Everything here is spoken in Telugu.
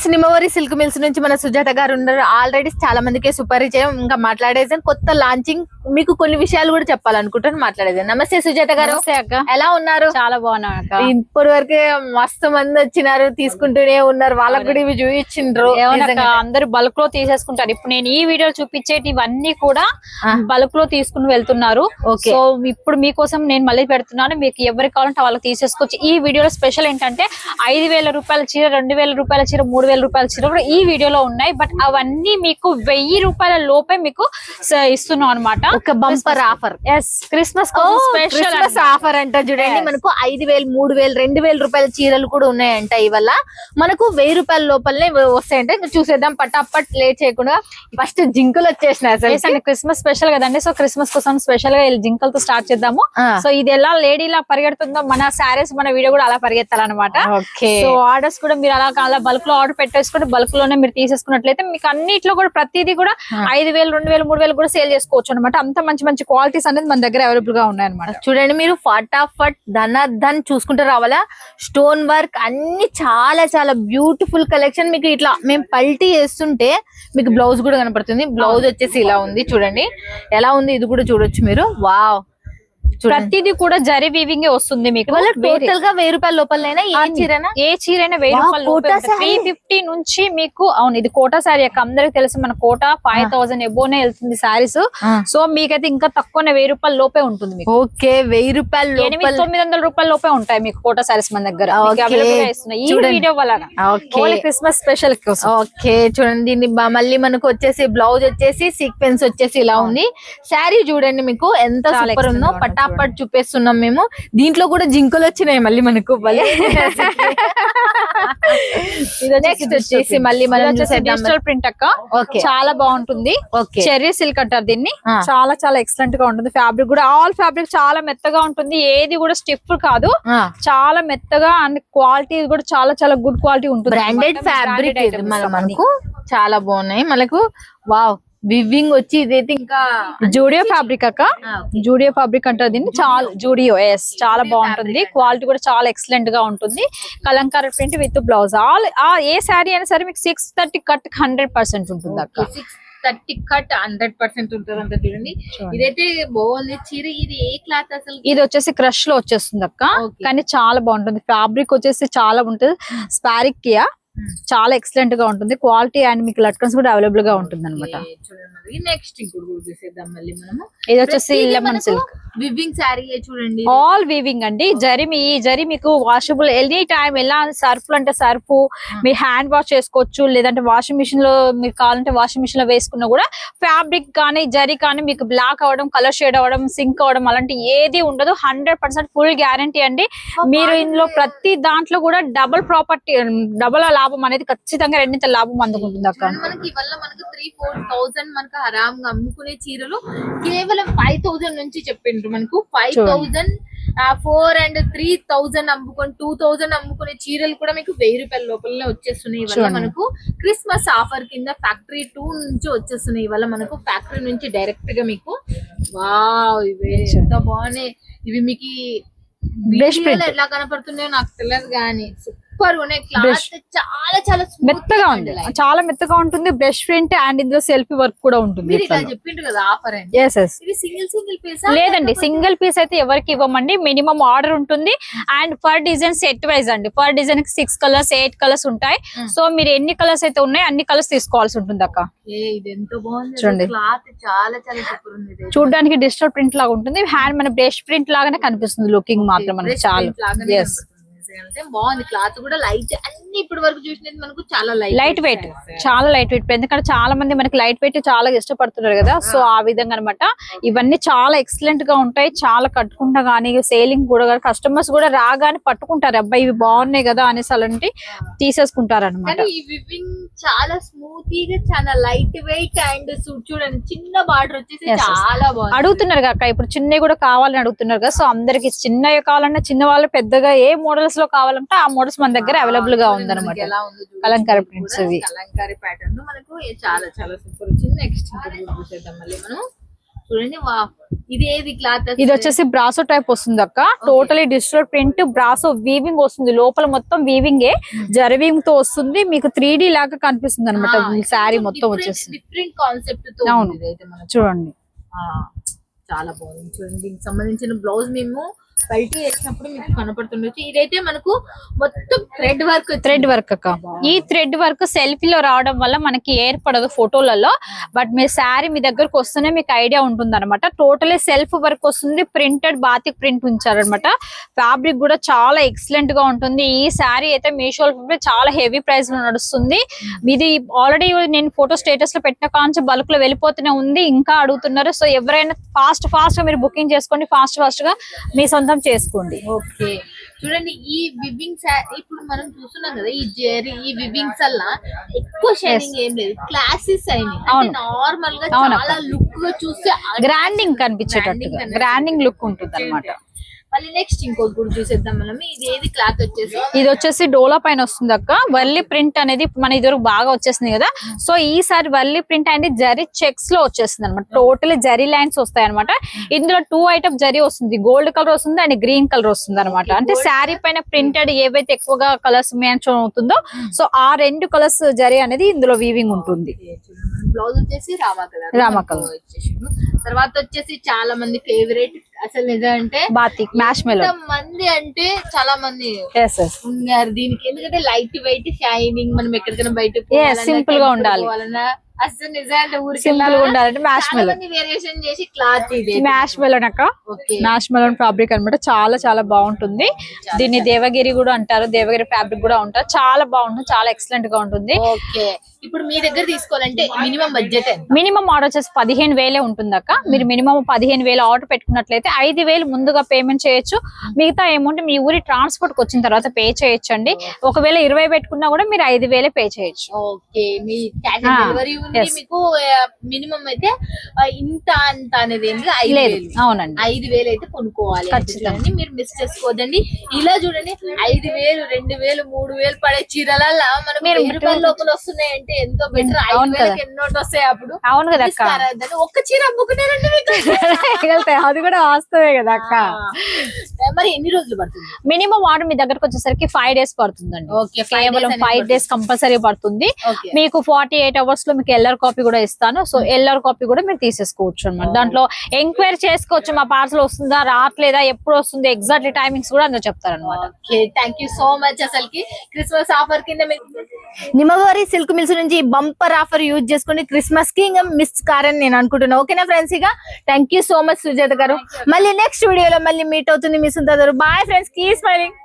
ఫ్రెండ్స్, నిమ్మవరి సిల్క్ మిల్స్ నుంచి మన సుజాత గారు ఉన్నారు. ఆల్రెడీ చాలా మందికి సుపరిచయం. ఇంకా మాట్లాడేసాం కొత్త లాంచింగ్, మీకు కొన్ని విషయాలు కూడా చెప్పాలనుకుంటాను. మాట్లాడేసాం. నమస్తే సుజాత గారు, ఎలా ఉన్నారు? చాలా బాగున్నా. ఇప్పటి వరకే మస్తు మంది వచ్చినారు, తీసుకుంటూనే ఉన్నారు. వాళ్ళకి కూడా ఇవి చూపించిండ్రు. అందరు బల్క్ లో తీసేసుకుంటారు. ఇప్పుడు నేను ఈ వీడియో చూపించేటి ఇవన్నీ కూడా బల్క్ లో తీసుకుని వెళ్తున్నారు. సో ఇప్పుడు మీకోసం నేను మళ్ళీ పెడుతున్నాను. మీకు ఎవరికి కావాలంటే వాళ్ళకి తీసేసుకోవచ్చు. ఈ వీడియోలో స్పెషల్ ఏంటంటే 5,000 రూపాయల చీర, 2,000 రూపాయల చీర, 3,000 రూపాయల చీర కూడా ఈ వీడియోలో ఉన్నాయి. బట్ అవన్నీ మీకు 1,000 రూపాయల లోపే మీకు ఇస్తున్నాం అనమాట. ఒక bumper offer. Christmas special offer అంట. చూడండి, మనకు 5,000, 3,000, 2,000 రూపాయల చీరలు కూడా ఉన్నాయంట. ఇవల్ల మనకు 1,000 రూపాయల లోపలనే వస్తాయంట. చూసేద్దాం పటాపట్, లేట్ చేయకుండా. ఫస్ట్ జింకలు వచ్చేసినాయి. క్రిస్మస్ స్పెషల్ కదండి. సో క్రిస్మస్ కోసం స్పెషల్ గా జింకలతో స్టార్ట్ చేద్దాము. సో ఇది ఎలా లేడీలా పరిగెడుతుందో మన శారీస్, మన వీడియో కూడా అలా పరిగెత్తాలన్నమాట. సో ఆర్డర్స్ కూడా మీరు అలా బల్క్ లో ఆర్డర్ పెట్టేసుకుంటే బల్క్ లోనే మీరు తీసేసుకున్నట్లయితే మీకు అన్నిట్లో కూడా ప్రతిదీ కూడా 5,000, 2,000, 3,000 కూడా సేల్ చేసుకోవచ్చు అనమాట. అంత మంచి మంచి క్వాలిటీస్ అనేది మన దగ్గర అవైలబుల్ గా ఉన్నాయన్నమాట. చూడండి, మీరు ఫటాఫట్ ధన్ చూసుకుంటూ రావాలా. స్టోన్ వర్క్ అన్ని చాలా చాలా బ్యూటిఫుల్ కలెక్షన్. మీకు ఇట్లా మేము పల్టీ చేస్తుంటే మీకు బ్లౌజ్ కూడా కనపడుతుంది. బ్లౌజ్ వచ్చేసి ఇలా ఉంది. చూడండి ఎలా ఉంది, ఇది కూడా చూడొచ్చు మీరు. వావ్, ప్రతిదీ కూడా జరీ వీవింగ్ వస్తుంది మీకు. టోటల్ గా 1,000 రూపాయల లోపలైనా ఏ చీరైనా 1,000 రూపాయలు 350 నుంచి మీకు. అవును, ఇది కోటా శారీ అక్క. అందరికి తెలుసు మన కోటా 5,000 ఎబోనే వెళ్తుంది శారీస్. సో మీకైతే ఇంకా తక్కువనే 1,000 రూపాయల లోపే ఉంటుంది మీకు. ఓకే, 1,000 రూపాయలు, 800-900 రూపాయల లోపే ఉంటాయి మీకు కోటా శారీస్ మన దగ్గర. ఈ వీడియో వల్ల క్రిస్మస్ స్పెషల్ కోసం. ఓకే, చూడండి, దీన్ని మళ్ళీ మనకు వచ్చేసి బ్లౌజ్ వచ్చేసి సీక్వెన్స్ వచ్చేసి ఇలా ఉంది. శారీ చూడండి మీకు ఎంత సూపర్ ఉందో. పటాపట్ చూపిస్తున్నాం మేము. దీంట్లో కూడా జింకలు వచ్చినాయి మళ్ళీ మనకు. నెక్స్ట్ వచ్చేసి మళ్ళీ మనం డిజిటల్ ప్రింట్ అక్క. చాలా బాగుంటుంది. చెర్రీ సిల్క్ అంటారు దీన్ని. చాలా చాలా ఎక్సలెంట్ గా ఉంటుంది. ఫ్యాబ్రిక్ కూడా ఆల్ ఫ్యాబ్రిక్ చాలా మెత్తగా ఉంటుంది. ఏది కూడా స్టిఫ్ కాదు, చాలా మెత్తగా. అండ్ క్వాలిటీ కూడా చాలా చాలా గుడ్ క్వాలిటీ ఉంటుంది. బ్రాండెడ్ ఫ్యాబ్రిక్ మనకు చాలా బాగున్నాయి మనకు. వావ్, వివింగ్ వచ్చి ఇదైతే ఇంకా జూడియో ఫ్యాబ్రిక్ అక్క. జూడియో ఫ్యాబ్రిక్ అంటారు దీన్ని. చాలా జూడియో, ఎస్, చాలా బాగుంటుంది. క్వాలిటీ కూడా చాలా ఎక్సలెంట్ గా ఉంటుంది. Kalamkari print with blouse. ఏ శారీ అయినా సరే మీకు 630 కట్ 100% ఉంటుంది అక్క. 630 కట్ 100% ఉంటుంది అంట. చూడండి, ఇదైతే బాగుంది చీర. ఇది ఏ క్లాత్ అసలు? ఇది వచ్చేసి క్రష్ లో వచ్చేస్తుంది అక్క. కానీ చాలా బాగుంటుంది. ఫ్యాబ్రిక్ వచ్చేసి చాలా ఉంటుంది. స్పారికియా చాలా ఎక్సలెంట్ గా ఉంటుంది క్వాలిటీ. అండ్ మీకు లట్కన్స్ కూడా అవైలబుల్ గా ఉంటుంది అనమాట. నెక్స్ట్ ఇంకోటి చూసేద్దాం మళ్ళీ మనము. ఇది వచ్చేసి లెమన్ సిల్క్ వివింగ్ శారీ. చూడండి, ఆల్ వీవింగ్ అండి. ఈ జరీ మీకు వాషబుల్ ఎనీ టైం. ఎలా సర్ఫ్ అంటే సర్ఫ్ మీరు హ్యాండ్ వాష్ చేసుకోవచ్చు, లేదంటే వాషింగ్ మిషన్ లో మీకు కావాలంటే వాషింగ్ మిషన్ లో వేసుకున్నా కూడా ఫ్యాబ్రిక్ కానీ జరీ కానీ మీకు బ్లాక్ అవడం, కలర్ షేడ్ అవడం, సింక్ అవడం అలాంటి ఏది ఉండదు. 100% ఫుల్ గ్యారంటీ అండి. మీరు ఇందులో ప్రతి దాంట్లో కూడా డబుల్ ప్రాపర్టీ, డబుల్ లాభం అనేది ఖచ్చితంగా రెండింత లాభం అందుకుంటుంది అక్క. మనకి ఇవల్ల మనకు 3-4,000 మనకు ఆరాంగా అమ్ముకునే చీరలు కేవలం 5,000 నుంచి చెప్పిండ్రు. మనకు 5,000, 4 and 3,000 అమ్ముకొని 2,000 అమ్ముకునే చీరలు కూడా మీకు 1,000 రూపాయల లోపలనే వచ్చేస్తున్నాయి. ఇవల్ల మనకు క్రిస్మస్ ఆఫర్ కింద ఫ్యాక్టరీ 2 నుంచి వచ్చేస్తున్నాయి. ఇవల్ల మనకు ఫ్యాక్టరీ నుంచి డైరెక్ట్ గా మీకు. వావ్, ఇవి ఎంత బాగున్నాయి. ఇవి మీకు ఎట్లా కనపడుతున్నాయో నాకు తెలియదు కానీ సూపర్ ఉన్నాయి. క్లాత్ చాలా చాలా మెత్తగా ఉంది, చాలా మెత్తగా ఉంటుంది. బ్రష్ ప్రింట్ అండ్ ఇందులో సెల్ఫీ వర్క్ కూడా ఉంటుంది. చెప్పిండ్రు కదా ఆఫర్ అండి. ఇది సింగిల్ పీస్ లేదండి. సింగిల్ పీస్ అయితే ఎవరికి ఇవ్వమండి. మినిమం ఆర్డర్ ఉంటుంది. And per design set wise అండి. పర్ డిజైన్ కి 6 కలర్స్ 8 కలర్స్ ఉంటాయి. సో మీరు ఎన్ని కలర్స్ అయితే ఉన్నాయి అన్ని కలర్స్ తీసుకోవాల్సి ఉంటుంది అక్క. ఇది ఎంతో బాగుంది. చూడండి, క్లాత్ చాలా చాలా సూపర్ ఉంది. చూడడానికి డిజిటల్ ప్రింట్ లాగా ఉంటుంది. హ్యాండ్ మన బ్రష్ ప్రింట్ లాగానే కనిపిస్తుంది. లుకింగ్ మాత్రం మనకి చాలా బాగుంది. క్లాత్ కూడా లైట్. అన్ని ఇప్పటి వరకు చూసినది మనకు చాలా లైట్ వెయిట్, చాలా లైట్ వెయిట్. ఎందుకంటే చాలా మంది మనకి లైట్ వెయిట్ చాలా ఇష్టపడుతున్నారు కదా. సో ఆ విధంగా అనమాట. ఇవన్నీ చాలా ఎక్సలెంట్ గా ఉంటాయి. చాలా కట్టుకుంటా గానీ సేలింగ్ కూడా కస్టమర్స్ కూడా రాగానే పట్టుకుంటారు. అబ్బాయి ఇవి బాగున్నాయి కదా అనేసి అలాంటి తీసేసుకుంటారు అనమాట. ఈ వివింగ్ చాలా స్మూతీగా, చాలా లైట్ వెయిట్. అండ్ చూడండి, చిన్న బార్డర్ వచ్చేసి చాలా బాగుంది. అడుగుతున్నారు కదా ఇప్పుడు చిన్నవి కూడా కావాలని అడుగుతున్నారు కదా. సో అందరికి చిన్నవి కావాలన్నా, చిన్న వాళ్ళు పెద్దగా ఏ మోడల్స్ లో కావాలంటే ఆ మోడల్స్ మన దగ్గర అవైలబుల్ గా ఉందన్నమాట. కలంకారీ ప్రింట్స్, కలంకారీ ప్యాటర్న్ మనకు చాలా చాలా సూపర్ వచ్చింది. నెక్స్ట్ చూసేద్దాం మళ్ళీ మనం. చూడండి వా ఇది ఏది క్లాత్ ఇది వచ్చేసి బ్రాసో టైప్ వస్తుంది అక్క. Totally digital print brasso weaving వస్తుంది, లోపల మొత్తం వీవింగ్ జరవింగ్ తో వస్తుంది. మీకు 3D లాగా కనిపిస్తుంది అనమాట శారీ మొత్తం వచ్చేసి. డిఫరెంట్ కాన్సెప్ట్ తో అవును. ఇదైతే మనకు చూడండి చాలా బాగుంది. చూడండి దీనికి సంబంధించిన బ్లౌజ్ మేము బయట వేసినప్పుడు మీకు కనపడుతుండొచ్చు. ఇదైతే మనకు మొత్తం థ్రెడ్ వర్క్ అక్క. ఈ థ్రెడ్ వర్క్ సెల్ఫీలో రావడం వల్ల మనకి ఏర్పడదు ఫోటోలలో, బట్ మీ శారీ మీ దగ్గరకు వస్తేనే మీకు ఐడియా ఉంటుంది అనమాట. టోటలీ సెల్ఫ్ వర్క్ వస్తుంది, ప్రింటెడ్ బాతిక్ ప్రింట్ ఉంచారనమాట. ఫ్యాబ్రిక్ కూడా చాలా ఎక్సలెంట్ గా ఉంటుంది. ఈ శారీ అయితే మీషోలో చాలా హెవీ ప్రైస్ లో నడుస్తుంది. ఇది ఆల్రెడీ నేను ఫోటో స్టేటస్ లో పెట్టిన కాంచి బల్క్ లో వెళ్ళిపోతూనే ఉంది, ఇంకా అడుగుతున్నారు. సో ఎవరైనా ఫాస్ట్ గా మీరు బుకింగ్ చేసుకోండి, ఫాస్ట్ గా మీ సొంతం చేసుకోండి. ఓకే చూడండి ఈ వివింగ్స్ ఇప్పుడు మనం చూస్తున్నాం కదా, ఈ జెరీ ఈ వివింగ్స్ వల్ల ఎక్కువ షైనింగ్ ఏం లేదు, క్లాసెస్ అయినాయి. నార్మల్ గా చాలా లుక్ గా చూస్తే గ్రాండింగ్ కనిపించేటట్టుగా గ్రాండింగ్ లుక్ ఉంటుంది అనమాట. మళ్ళీ నెక్స్ట్ ఇంకోటి కూడా చూసేద్దాం మనం. ఇది ఏది క్లాత్ వచ్చేసి ఇది వచ్చేసి డోలా పైన వస్తుంది అక్క. వర్లీ ప్రింట్ అనేది మన ఇదివరకు బాగా వచ్చేసింది కదా, సో ఈసారి వర్లీ ప్రింట్ అనేది జరీ చెక్స్ లో వచ్చేసింది అనమాట. టోటల్ జరీ లైన్స్ వస్తాయి అనమాట. ఇందులో 2 ఐటమ్ జరీ వస్తుంది, గోల్డ్ కలర్ వస్తుంది అండ్ గ్రీన్ కలర్ వస్తుంది అనమాట. అంటే శారీ పైన ప్రింటెడ్ ఏవైతే ఎక్కువగా కలర్స్ మెన్షన్ అవుతుందో సో ఆ 2 కలర్స్ జరీ అనేది ఇందులో వీవింగ్ ఉంటుంది. బ్లౌజ్ వచ్చేసి రామా కలర్ తర్వాత వచ్చేసి చాలా మంది ఫేవరెట్ అసలు నిజంటే బాతిక్ మ్యాష్ మెలో మంది అంటే చాలా మంది yes ఉన్నారు దీనికి. ఎందుకంటే లైట్ వెయిట్ షైనింగ్, మనం ఎక్కడికైనా బయట సింపుల్ గా ఉండాలి, అసలు నిజంగా ఊరికి సింపుల్ గా ఉండాలంటే మ్యాష్ మెలో వేరియేషన్ చేసి క్లాత్ ఇది మ్యాష్ మెలోన్ అక్క. మ్యాష్ మెలోన్ ఫ్యాబ్రిక్ అనమాట. చాలా చాలా బాగుంటుంది. దీన్ని దేవగిరి కూడా అంటారు, దేవగిరి ఫ్యాబ్రిక్ కూడా ఉంటారు. చాలా బాగుంటుంది, చాలా ఎక్సలెంట్ గా ఉంటుంది. ఓకే ఇప్పుడు మీ దగ్గర తీసుకోవాలంటే మినిమం బడ్జెట్ మినిమం ఆర్డర్ వచ్చేసి 15,000 ఉంటుంది అక్క. మీరు మినిమం 15,000 ఆర్డర్ పెట్టుకున్నట్లయితే 5,000 ముందుగా పేమెంట్ చేయొచ్చు. మిగతా అమౌంట్ మీ ఊరి ట్రాన్స్పోర్ట్ కి వచ్చిన తర్వాత పే చేయొచ్చు అండి. ఒకవేళ 20 పెట్టుకున్నా కూడా మీరు 5,000 పే చేయొచ్చు. ఓకే మీ క్యాష్ డెలివరీ ఉంది మీకు. మినిమం అయితే ఇంత అంత అనేది ఏం లేదు. అవునండి 5,000 అయితే కొనుక్కోవాలి. ఖచ్చితంగా మీరు మిస్ చేసుకోవద్దండి. ఇలా చూడండి 5,000 2,000 3,000 పడే చీరల మనకు 1000 రూపాయల లోపల వస్తున్నాయంటే ఎంతో బెటర్. 5,000 ఎన్నోటి వస్తాయి అప్పుడు. అవును కదా అక్క, ఒక్క చీర అమ్ముకునేరండి మీకు. అది కూడా వాస్తవే కదా అక్క. మరి ఎన్ని రోజులు పడుతుంది? మినిమం ఆర్డర్ మీ దగ్గరకు వచ్చేసరికి 5 days పడుతుందండి. కేవలం 5 days కంపల్సరీ పడుతుంది. మీకు 48 hours లో మీకు ఎల్ఆర్ కాపీ కూడా ఇస్తాను. సో ఎల్ఆర్ కాపీ కూడా మీరు తీసేసుకోవచ్చు అనమాట. దాంట్లో ఎంక్వైరీ చేసుకోవచ్చు, మా పార్సల్ వస్తుందా రావట్లేదా, ఎప్పుడు వస్తుంది, ఎగ్జాక్ట్లీ టైమింగ్స్ కూడా అందరూ చెప్తారు అనమాట. Thank you so much. అసలుకి క్రిస్మస్ ఆఫర్ కింద నిమ్మవారి సిల్క్ మిల్స్ నుంచి బంపర్ ఆఫర్ యూజ్ చేసుకుని క్రిస్మస్ కి ఇంకా మిస్ కారని నేను అనుకుంటున్నాను. ఓకేనా ఫ్రెండ్స్? ఇక thank you so much Sujatha గారు. మళ్ళీ నెక్స్ట్ వీడియోలో మళ్ళీ మీట్ అవుతుంది మీ సుందరు. Bye friends, keep smiling.